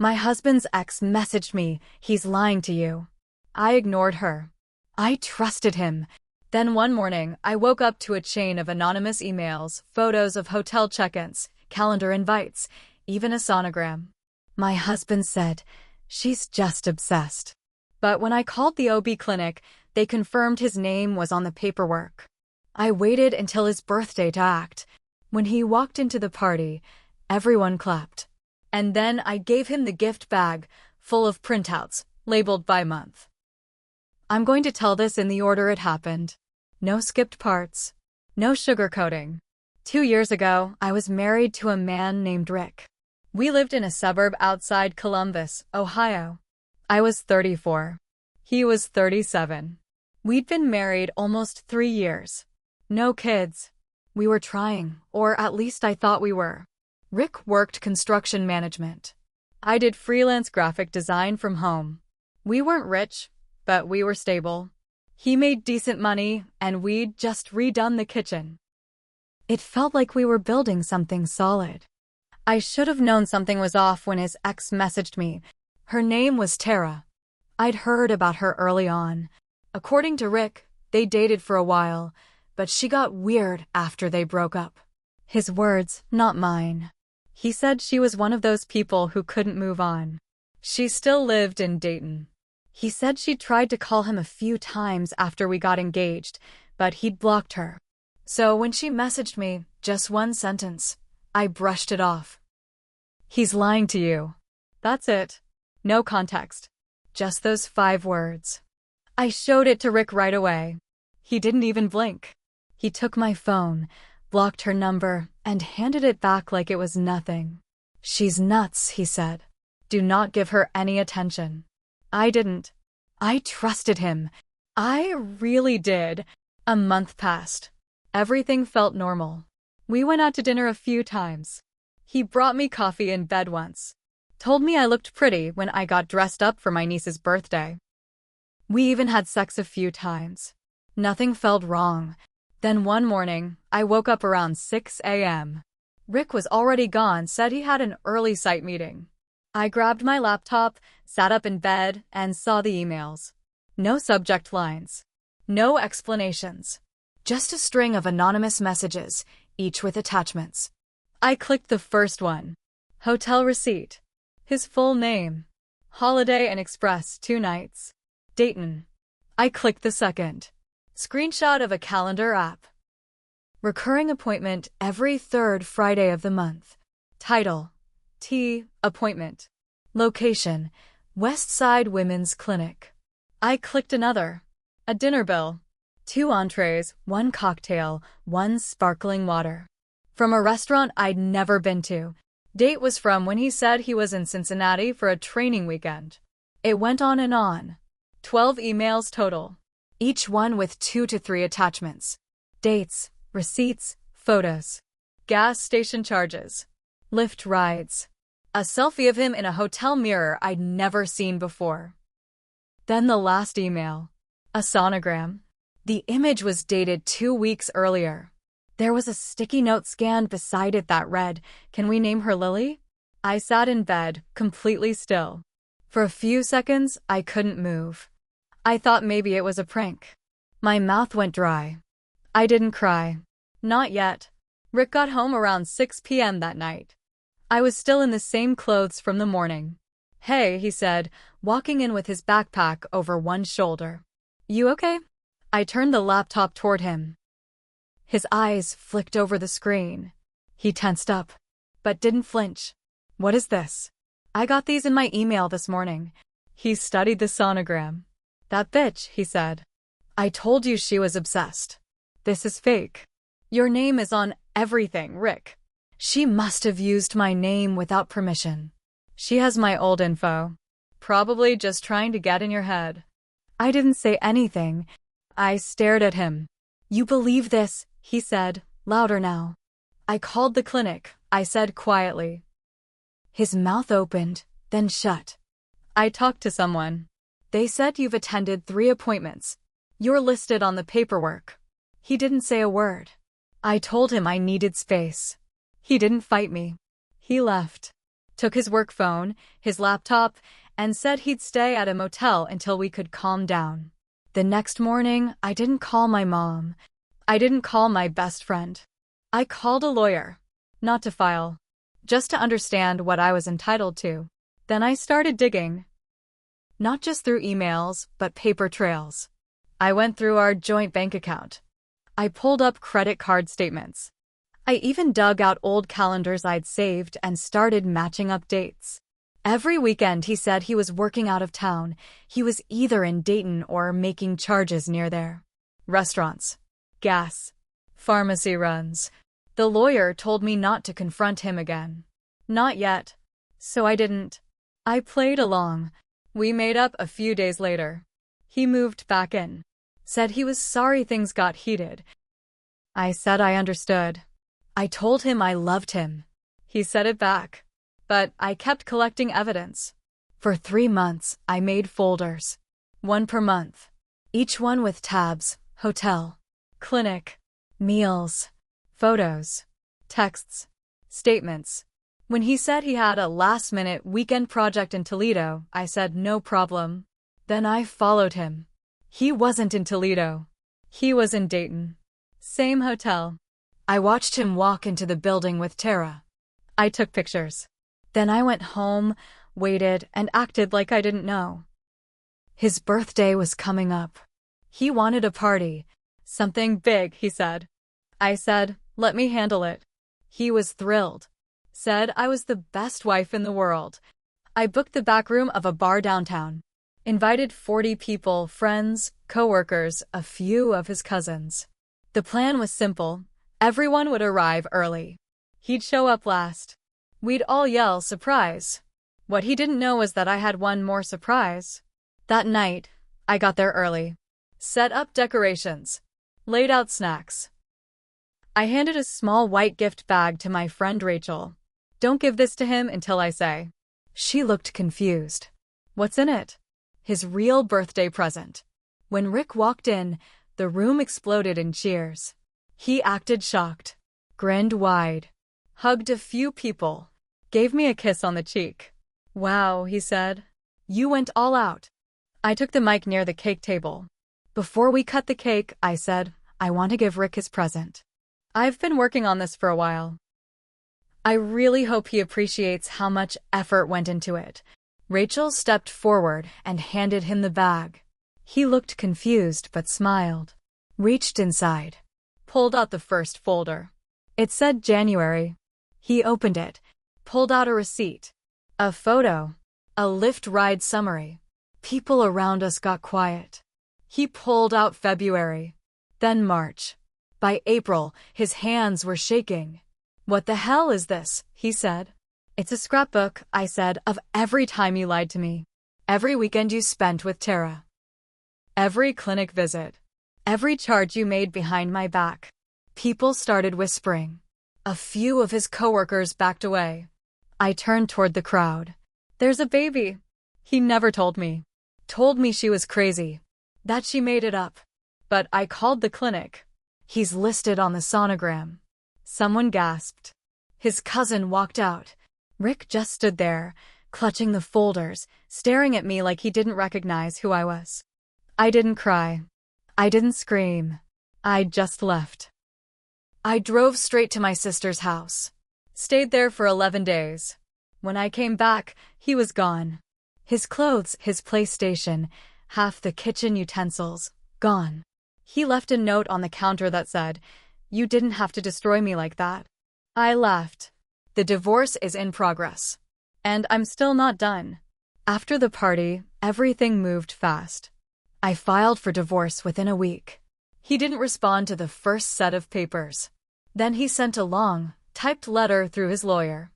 My husband's ex messaged me, he's lying to you. I ignored her. I trusted him. Then one morning, I woke up to a chain of anonymous emails, photos of hotel check-ins, calendar invites, even a sonogram. My husband said, she's just obsessed. But when I called the OB clinic, they confirmed his name was on the paperwork. I waited until his birthday to act. When he walked into the party, everyone clapped. And then I gave him the gift bag, full of printouts, labeled by month. I'm going to tell this in the order it happened. No skipped parts. No sugarcoating. 2 years ago, I was married to a man named Rick. We lived in a suburb outside Columbus, Ohio. I was 34. He was 37. We'd been married almost 3 years. No kids. We were trying, or at least I thought we were. Rick worked construction management. I did freelance graphic design from home. We weren't rich, but we were stable. He made decent money, and we'd just redone the kitchen. It felt like we were building something solid. I should have known something was off when his ex messaged me. Her name was Tara. I'd heard about her early on. According to Rick, they dated for a while, but she got weird after they broke up. His words, not mine. He said she was one of those people who couldn't move on. She still lived in Dayton. He said she tried to call him a few times after we got engaged, but he'd blocked her. So when she messaged me, just one sentence, I brushed it off. He's lying to you. That's it. No context. Just those 5 words. I showed it to Rick right away. He didn't even blink. He took my phone, blocked her number, and handed it back like it was nothing. She's nuts, he said. Do not give her any attention. I didn't. I trusted him. I really did. A month passed. Everything felt normal. We went out to dinner a few times. He brought me coffee in bed once. Told me I looked pretty when I got dressed up for my niece's birthday. We even had sex a few times. Nothing felt wrong. Then one morning, I woke up around 6 a.m. Rick was already gone, said he had an early site meeting. I grabbed my laptop, sat up in bed, and saw the emails. No subject lines. No explanations. Just a string of anonymous messages, each with attachments. I clicked the first one. Hotel receipt. His full name. Holiday Inn Express, 2 nights. Dayton. I clicked the second. Screenshot of a calendar app. Recurring appointment every 3rd Friday of the month. Title. T. Appointment. Location. West Side Women's Clinic. I clicked another. A dinner bill. 2 entrees, 1 cocktail, 1 sparkling water. From a restaurant I'd never been to. Date was from when he said he was in Cincinnati for a training weekend. It went on and on. 12 emails total. Each one with 2 to 3 attachments. Dates, receipts, photos. Gas station charges. Lyft rides. A selfie of him in a hotel mirror I'd never seen before. Then the last email. A sonogram. The image was dated 2 weeks earlier. There was a sticky note scanned beside it that read, "Can we name her Lily?" I sat in bed, completely still. For a few seconds, I couldn't move. I thought maybe it was a prank. My mouth went dry. I didn't cry. Not yet. Rick got home around 6 p.m. that night. I was still in the same clothes from the morning. "Hey," he said, walking in with his backpack over one shoulder. "You okay?" I turned the laptop toward him. His eyes flicked over the screen. He tensed up, but didn't flinch. "What is this?" "I got these in my email this morning." He studied the sonogram. "That bitch," he said. "I told you she was obsessed. This is fake. Your name is on everything, Rick. She must have used my name without permission. She has my old info. Probably just trying to get in your head." I didn't say anything. I stared at him. "You believe this?" he said, louder now. "I called the clinic," I said quietly. His mouth opened, then shut. "I talked to someone. They said you've attended 3 appointments. You're listed on the paperwork." He didn't say a word. I told him I needed space. He didn't fight me. He left. took his work phone, his laptop, and said he'd stay at a motel until we could calm down. The next morning, I didn't call my mom. I didn't call my best friend. I called a lawyer. Not to file. Just to understand what I was entitled to. Then I started digging. Not just through emails, but paper trails. I went through our joint bank account. I pulled up credit card statements. I even dug out old calendars I'd saved and started matching up dates. Every weekend he said he was working out of town. He was either in Dayton or making charges near there. Restaurants, gas, pharmacy runs. The lawyer told me not to confront him again. Not yet. So I didn't. I played along. We made up a few days later. He moved back in. Said he was sorry things got heated. I said I understood. I told him I loved him. He said it back. But I kept collecting evidence. For 3 months, I made folders. 1 per month. Each one with tabs, hotel, clinic, meals, photos, texts, statements. When he said he had a last-minute weekend project in Toledo, I said no problem. Then I followed him. He wasn't in Toledo. He was in Dayton. Same hotel. I watched him walk into the building with Tara. I took pictures. Then I went home, waited, and acted like I didn't know. His birthday was coming up. He wanted a party. Something big, he said. I said, let me handle it. He was thrilled. Said I was the best wife in the world. I booked the back room of a bar downtown. Invited 40 people, friends, coworkers, a few of his cousins. The plan was simple. Everyone would arrive early. He'd show up last. We'd all yell, surprise. What he didn't know was that I had one more surprise. That night, I got there early. Set up decorations. Laid out snacks. I handed a small white gift bag to my friend Rachel. Don't give this to him until I say. She looked confused. What's in it? His real birthday present. When Rick walked in, the room exploded in cheers. He acted shocked. Grinned wide. Hugged a few people. Gave me a kiss on the cheek. Wow, he said. You went all out. I took the mic near the cake table. Before we cut the cake, I said, I want to give Rick his present. I've been working on this for a while. I really hope he appreciates how much effort went into it. Rachel stepped forward and handed him the bag. He looked confused but smiled. Reached inside. Pulled out the first folder. It said January. He opened it. Pulled out a receipt. A photo. A Lyft ride summary. People around us got quiet. He pulled out February. Then March. By April, his hands were shaking. What the hell is this? He said. It's a scrapbook, I said, of every time you lied to me. Every weekend you spent with Tara. Every clinic visit. Every charge you made behind my back. People started whispering. A few of his coworkers backed away. I turned toward the crowd. There's a baby. He never told me. Told me she was crazy. That she made it up. But I called the clinic. He's listed on the sonogram. Someone gasped. His cousin walked out. Rick just stood there, clutching the folders, staring at me like he didn't recognize who I was. I didn't cry. I didn't scream. I just left. I drove straight to my sister's house. Stayed there for 11 days. When I came back, he was gone. His clothes, his PlayStation, half the kitchen utensils, gone. He left a note on the counter that said, "You didn't have to destroy me like that." I laughed. The divorce is in progress. And I'm still not done. After the party, everything moved fast. I filed for divorce within a week. He didn't respond to the first set of papers. Then he sent a long, typed letter through his lawyer.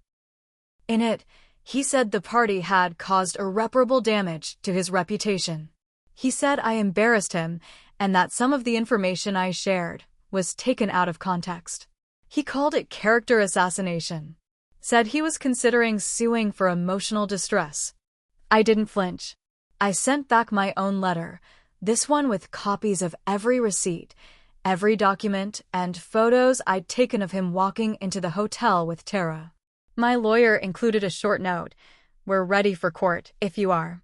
In it, he said the party had caused irreparable damage to his reputation. He said I embarrassed him and that some of the information I shared was taken out of context. He called it character assassination. Said he was considering suing for emotional distress. I didn't flinch. I sent back my own letter, this one with copies of every receipt, every document, and photos I'd taken of him walking into the hotel with Tara. My lawyer included a short note. We're ready for court, if you are.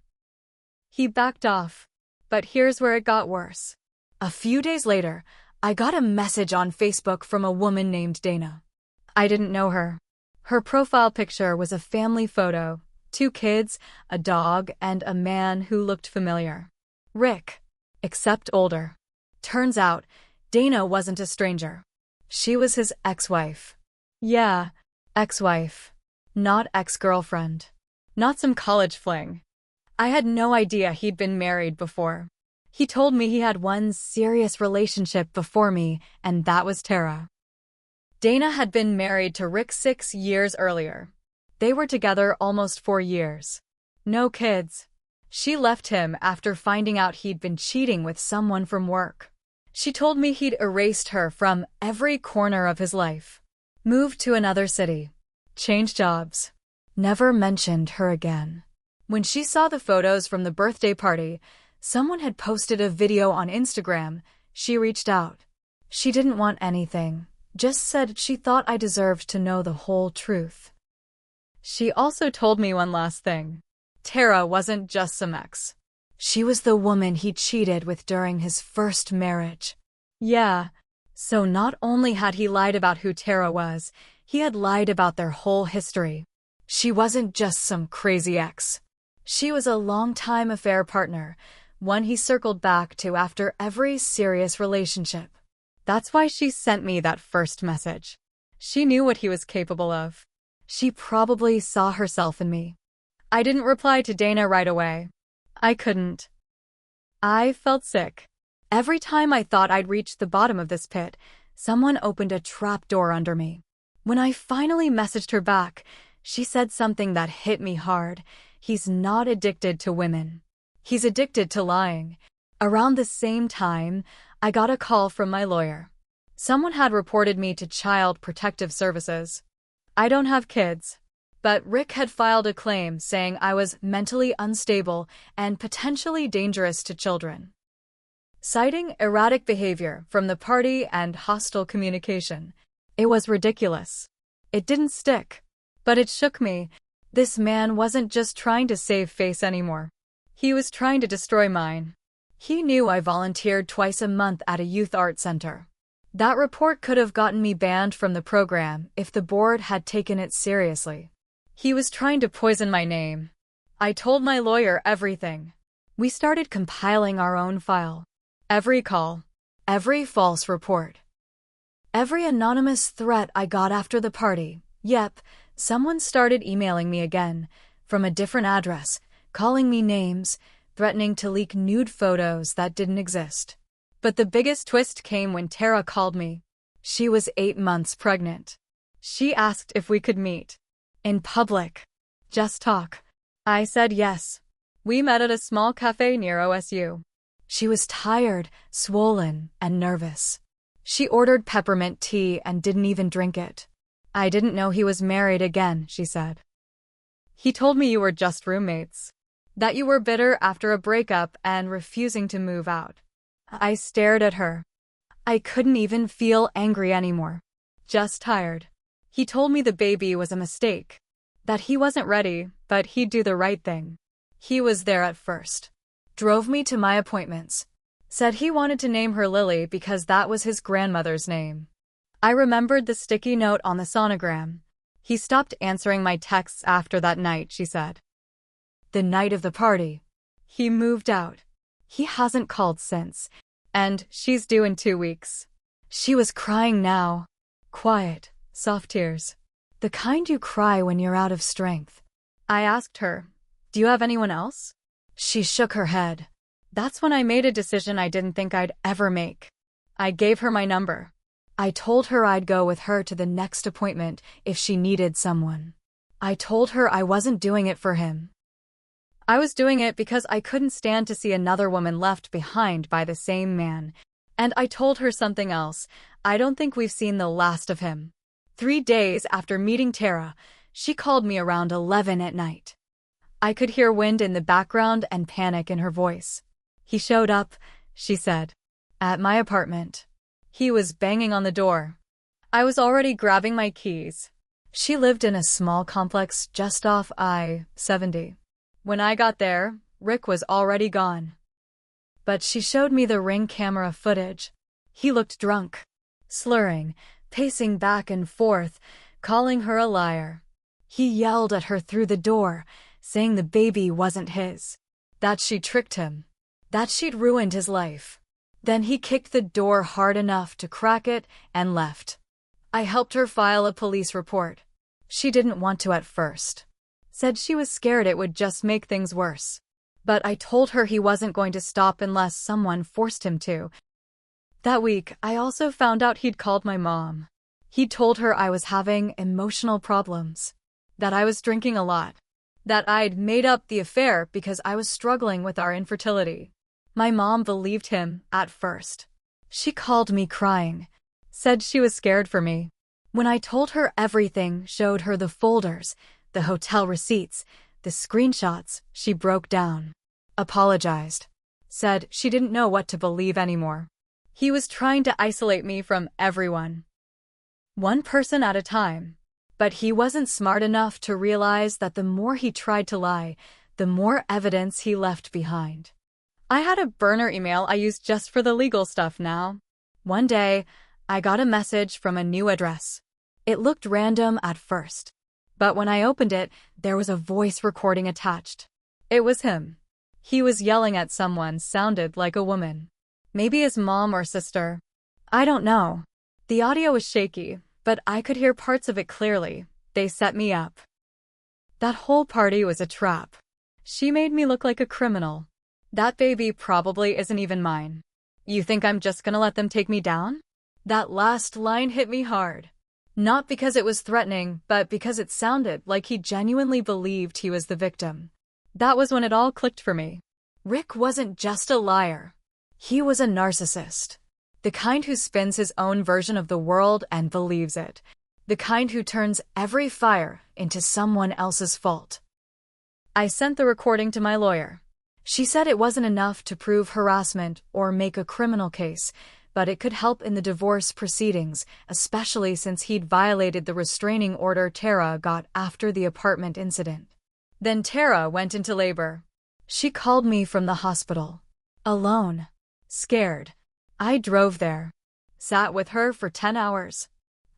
He backed off. But here's where it got worse. A few days later, I got a message on Facebook from a woman named Dana. I didn't know her. Her profile picture was a family photo, 2 kids, a dog, and a man who looked familiar. Rick, except older. Turns out, Dana wasn't a stranger. She was his ex-wife. Yeah, ex-wife. Not ex-girlfriend. Not some college fling. I had no idea he'd been married before. He told me he had one serious relationship before me, and that was Tara. Dana had been married to Rick 6 years earlier. They were together almost 4 years. No kids. She left him after finding out he'd been cheating with someone from work. She told me he'd erased her from every corner of his life. Moved to another city. Changed jobs. Never mentioned her again. When she saw the photos from the birthday party, someone had posted a video on Instagram. She reached out. She didn't want anything, just said she thought I deserved to know the whole truth. She also told me one last thing. Tara wasn't just some ex. She was the woman he cheated with during his first marriage. Yeah, so not only had he lied about who Tara was, he had lied about their whole history. She wasn't just some crazy ex. She was a long-time affair partner, one he circled back to after every serious relationship. That's why she sent me that first message. She knew what he was capable of. She probably saw herself in me. I didn't reply to Dana right away. I couldn't. I felt sick. Every time I thought I'd reached the bottom of this pit, someone opened a trap door under me. When I finally messaged her back, she said something that hit me hard. He's not addicted to women. He's addicted to lying. Around the same time, I got a call from my lawyer. Someone had reported me to Child Protective Services. I don't have kids, but Rick had filed a claim saying I was mentally unstable and potentially dangerous to children. Citing erratic behavior from the party and hostile communication. It was ridiculous. It didn't stick, but it shook me. This man wasn't just trying to save face anymore. He was trying to destroy mine. He knew I volunteered twice a month at a youth art center. That report could have gotten me banned from the program if the board had taken it seriously. He was trying to poison my name. I told my lawyer everything. We started compiling our own file. Every call, every false report, every anonymous threat I got after the party. Yep, someone started emailing me again, from a different address, calling me names, threatening to leak nude photos that didn't exist. But the biggest twist came when Tara called me. She was 8 months pregnant. She asked if we could meet. In public. Just talk. I said yes. We met at a small cafe near OSU. She was tired, swollen, and nervous. She ordered peppermint tea and didn't even drink it. I didn't know he was married again, she said. He told me you were just roommates. That you were bitter after a breakup and refusing to move out. I stared at her. I couldn't even feel angry anymore. Just tired. He told me the baby was a mistake. That he wasn't ready, but he'd do the right thing. He was there at first. Drove me to my appointments. Said he wanted to name her Lily because that was his grandmother's name. I remembered the sticky note on the sonogram. He stopped answering my texts after that night, she said. The night of the party. He moved out. He hasn't called since. And she's due in 2 weeks. She was crying now. Quiet, soft tears. The kind you cry when you're out of strength. I asked her, do you have anyone else? She shook her head. That's when I made a decision I didn't think I'd ever make. I gave her my number. I told her I'd go with her to the next appointment if she needed someone. I told her I wasn't doing it for him. I was doing it because I couldn't stand to see another woman left behind by the same man. And I told her something else. I don't think we've seen the last of him. 3 days after meeting Tara, she called me around 11 at night. I could hear wind in the background and panic in her voice. He showed up, she said, at my apartment. He was banging on the door. I was already grabbing my keys. She lived in a small complex just off I-70. When I got there, Rick was already gone. But she showed me the Ring camera footage. He looked drunk, slurring, pacing back and forth, calling her a liar. He yelled at her through the door, saying the baby wasn't his, that she tricked him, that she'd ruined his life. Then he kicked the door hard enough to crack it and left. I helped her file a police report. She didn't want to at first. Said she was scared it would just make things worse. But I told her he wasn't going to stop unless someone forced him to. That week, I also found out he'd called my mom. He'd told her I was having emotional problems, that I was drinking a lot, that I'd made up the affair because I was struggling with our infertility. My mom believed him at first. She called me crying, said she was scared for me. When I told her everything, showed her the folders, the hotel receipts, the screenshots, she broke down, apologized, said she didn't know what to believe anymore. He was trying to isolate me from everyone, one person at a time. But he wasn't smart enough to realize that the more he tried to lie, the more evidence he left behind. I had a burner email I used just for the legal stuff now. One day, I got a message from a new address. It looked random at first, but when I opened it, there was a voice recording attached. It was him. He was yelling at someone, sounded like a woman. Maybe his mom or sister. I don't know. The audio was shaky, but I could hear parts of it clearly. They set me up. That whole party was a trap. She made me look like a criminal. That baby probably isn't even mine. You think I'm just gonna let them take me down? That last line hit me hard. Not because it was threatening, but because it sounded like he genuinely believed he was the victim. That was when it all clicked for me. Rick wasn't just a liar. He was a narcissist. The kind who spins his own version of the world and believes it. The kind who turns every fire into someone else's fault. I sent the recording to my lawyer. She said it wasn't enough to prove harassment or make a criminal case, but it could help in the divorce proceedings, especially since he'd violated the restraining order Tara got after the apartment incident. Then Tara went into labor. She called me from the hospital. Alone. Scared. I drove there. Sat with her for 10 hours.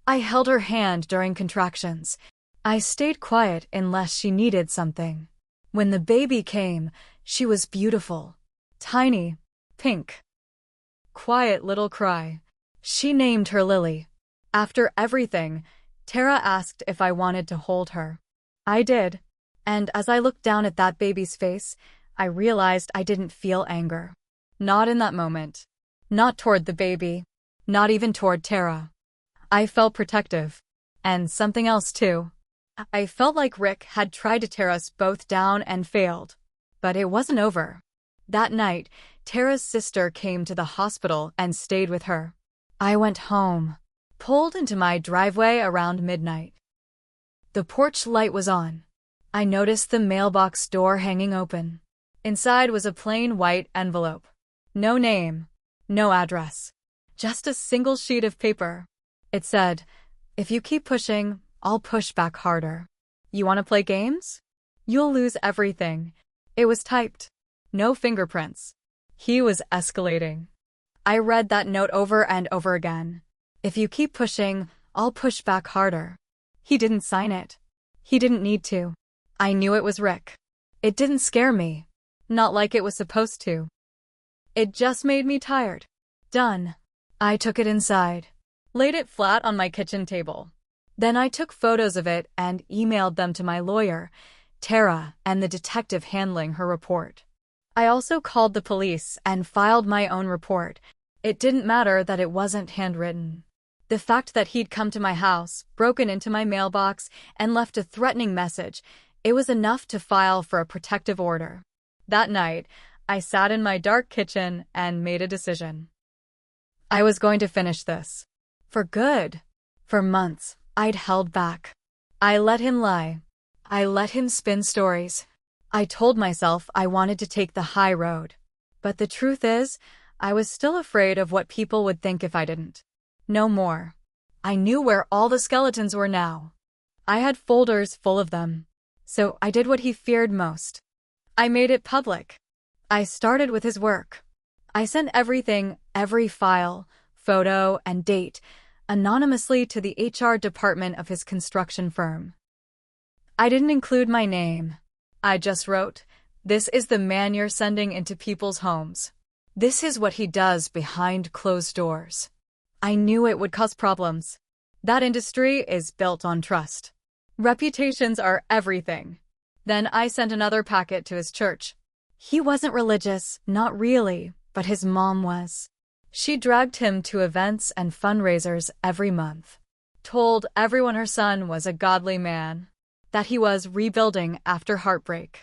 I held her hand during contractions. I stayed quiet unless she needed something. When the baby came, she was beautiful. Tiny. Pink. Quiet little cry. She named her Lily. After everything, Tara asked if I wanted to hold her. I did. And as I looked down at that baby's face, I realized I didn't feel anger. Not in that moment. Not toward the baby. Not even toward Tara. I felt protective. And something else too. I felt like Rick had tried to tear us both down and failed. But it wasn't over. That night, Tara's sister came to the hospital and stayed with her. I went home. Pulled into my driveway around midnight. The porch light was on. I noticed the mailbox door hanging open. Inside was a plain white envelope. No name. No address. Just a single sheet of paper. It said, "If you keep pushing, I'll push back harder. You want to play games? You'll lose everything." It was typed. No fingerprints. He was escalating. I read that note over and over again. "If you keep pushing, I'll push back harder." He didn't sign it. He didn't need to. I knew it was Rick. It didn't scare me. Not like it was supposed to. It just made me tired. Done. I took it inside. Laid it flat on my kitchen table. Then I took photos of it and emailed them to my lawyer, Tara, and the detective handling her report. I also called the police and filed my own report. It didn't matter that it wasn't handwritten. The fact that he'd come to my house, broken into my mailbox, and left a threatening message, it was enough to file for a protective order. That night, I sat in my dark kitchen and made a decision. I was going to finish this. For good. For months, I'd held back. I let him lie. I let him spin stories. I told myself I wanted to take the high road. But the truth is, I was still afraid of what people would think if I didn't. No more. I knew where all the skeletons were now. I had folders full of them. So I did what he feared most. I made it public. I started with his work. I sent everything, every file, photo, and date, anonymously to the HR department of his construction firm. I didn't include my name. I just wrote, "This is the man you're sending into people's homes. This is what he does behind closed doors." I knew it would cause problems. That industry is built on trust. Reputations are everything. Then I sent another packet to his church. He wasn't religious, not really, but his mom was. She dragged him to events and fundraisers every month. Told everyone her son was a godly man, that he was rebuilding after heartbreak.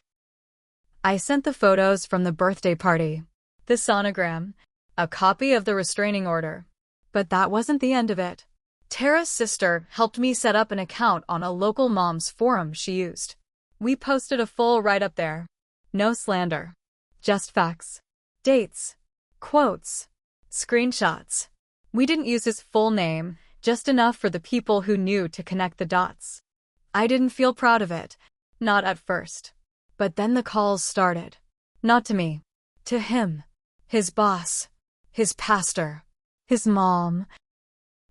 I sent the photos from the birthday party, the sonogram, a copy of the restraining order. But that wasn't the end of it. Tara's sister helped me set up an account on a local mom's forum she used. We posted a full write-up there. No slander. Just facts. Dates. Quotes. Screenshots. We didn't use his full name, just enough for the people who knew to connect the dots. I didn't feel proud of it. Not at first. But then the calls started. Not to me. To him. His boss. His pastor. His mom.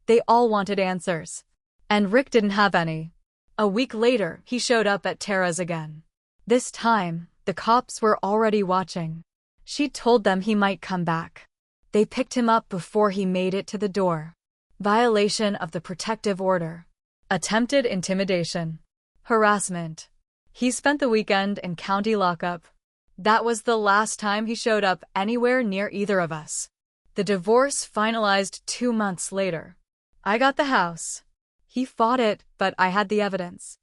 They all wanted answers. And Rick didn't have any. A week later, he showed up at Tara's again. This time, the cops were already watching. She told them he might come back. They picked him up before he made it to the door. Violation of the protective order. Attempted intimidation. Harassment. He spent the weekend in county lockup. That was the last time he showed up anywhere near either of us. The divorce finalized 2 months later. I got the house. He fought it, but I had the evidence.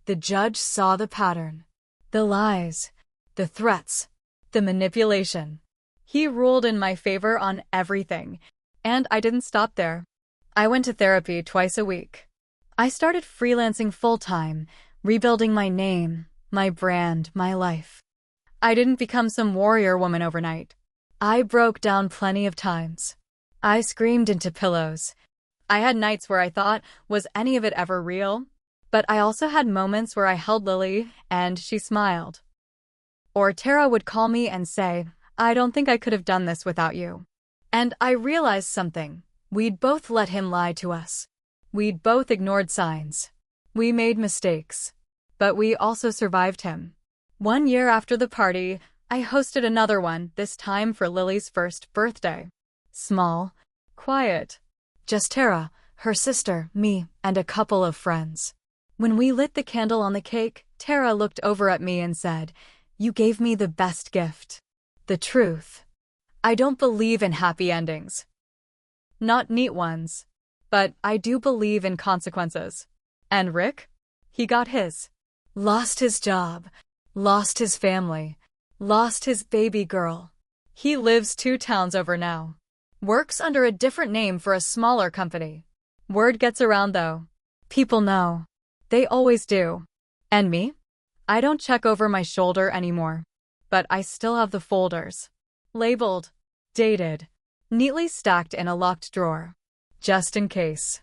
The judge saw the pattern. The lies. The threats. The manipulation. He ruled in my favor on everything, and I didn't stop there. I went to therapy twice a week. I started freelancing full-time, rebuilding my name, my brand, my life. I didn't become some warrior woman overnight. I broke down plenty of times. I screamed into pillows. I had nights where I thought, was any of it ever real? But I also had moments where I held Lily, and she smiled. Or Tara would call me and say, "I don't think I could have done this without you." And I realized something. We'd both let him lie to us. We'd both ignored signs. We made mistakes. But we also survived him. 1 year after the party, I hosted another one, this time for Lily's first birthday. Small. Quiet. Just Tara, her sister, me, and a couple of friends. When we lit the candle on the cake, Tara looked over at me and said, "You gave me the best gift." The truth. I don't believe in happy endings. Not neat ones. But I do believe in consequences. And Rick? He got his. Lost his job. Lost his family. Lost his baby girl. He lives 2 towns over now. Works under a different name for a smaller company. Word gets around though. People know. They always do. And me? I don't check over my shoulder anymore. But I still have the folders. Labeled. Dated. Neatly stacked in a locked drawer. Just in case.